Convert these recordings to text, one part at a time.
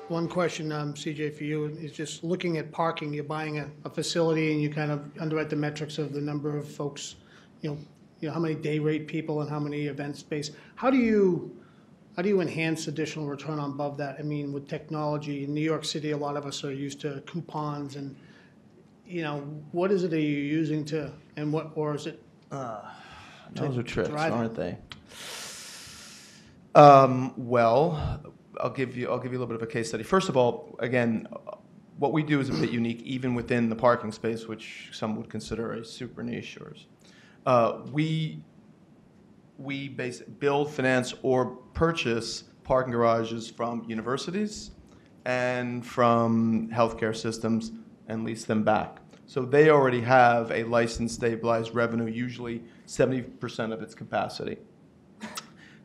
One question, CJ, for you is just looking at parking. You're buying a facility and you kind of underwrite the metrics of the number of folks, you know, how many day rate people and how many event space. How do you enhance additional return on above that? I mean, with technology in New York City, a lot of us are used to coupons and, what is it that you're using to, and what, or is it? Those are tricks, drive it? aren't they? Well, I'll give you a little bit of a case study. First of all, again, what we do is a bit unique, even within the parking space, which some would consider a super niche. We build, finance, or purchase parking garages from universities and from healthcare systems and lease them back. So they already have a licensed, stabilized revenue, usually 70% of its capacity.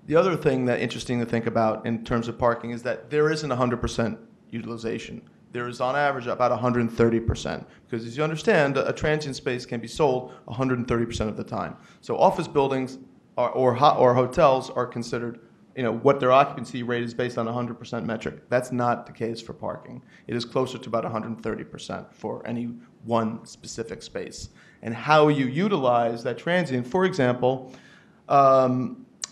The other thing that's interesting to think about in terms of parking is that there isn't 100% utilization. There is, on average, about 130%. Because as you understand, a transient space can be sold 130% of the time. So office buildings or hotels are considered, what their occupancy rate is based on a 100% metric. That's not the case for parking. It is closer to about 130% for any one specific space. And how you utilize that transient, for example,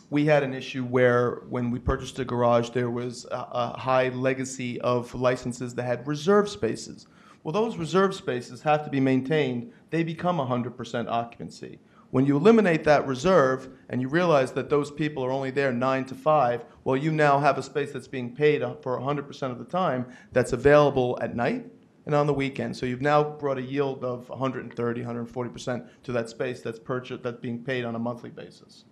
we had an issue where when we purchased a garage, there was a high legacy of licenses that had reserve spaces. Well, those reserve spaces have to be maintained. They become 100% occupancy. When you eliminate that reserve and you realize that those people are only there 9 to 5, well, you now have a space that's being paid for 100% of the time that's available at night and on the weekend. So you've now brought a yield of 130, 140% to that space that's being paid on a monthly basis.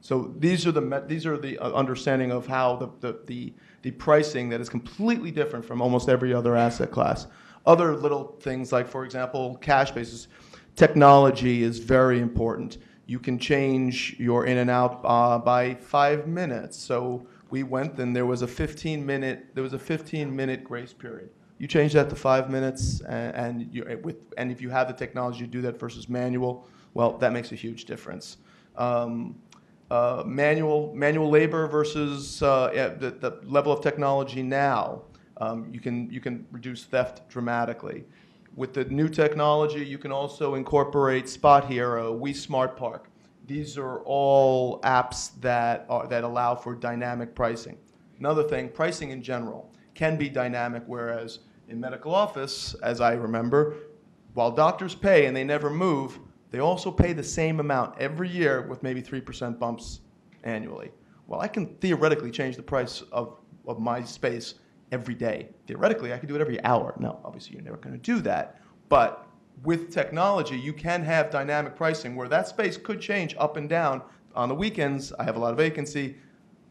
So these are the understanding of how the pricing that is completely different from almost every other asset class. Other little things like, for example, cash basis. Technology is very important. You can change your in and out by 5 minutes. So we went and there was a 15-minute grace period. You change that to 5 minutes, and if you have the technology to do that versus manual, well, that makes a huge difference. Manual labor versus the level of technology now, you can reduce theft dramatically. With the new technology, you can also incorporate Spot Hero, We Smart Park. These are all apps that allow for dynamic pricing. Another thing, pricing in general can be dynamic, whereas in medical office, as I remember, while doctors pay and they never move, they also pay the same amount every year with maybe 3% bumps annually. Well, I can theoretically change the price of my space every day. Theoretically, I could do it every hour. Now, obviously, you're never going to do that. But with technology, you can have dynamic pricing where that space could change up and down. On the weekends, I have a lot of vacancy.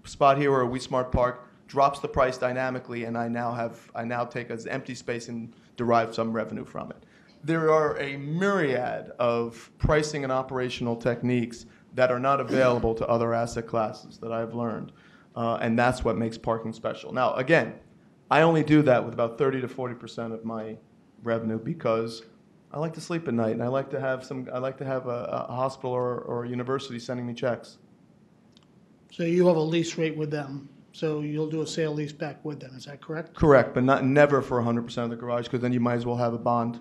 Spot Hero or We Smart Park drops the price dynamically, and I now take as empty space and derive some revenue from it. There are a myriad of pricing and operational techniques that are not available to other asset classes that I've learned. And that's what makes parking special. Now, again, I only do that with about 30 to 40% of my revenue because I like to sleep at night and I like to have a hospital or a university sending me checks. So you have a lease rate with them. So you'll do a sale lease back with them. Is that correct? Correct, but never for 100% of the garage because then you might as well have a bond.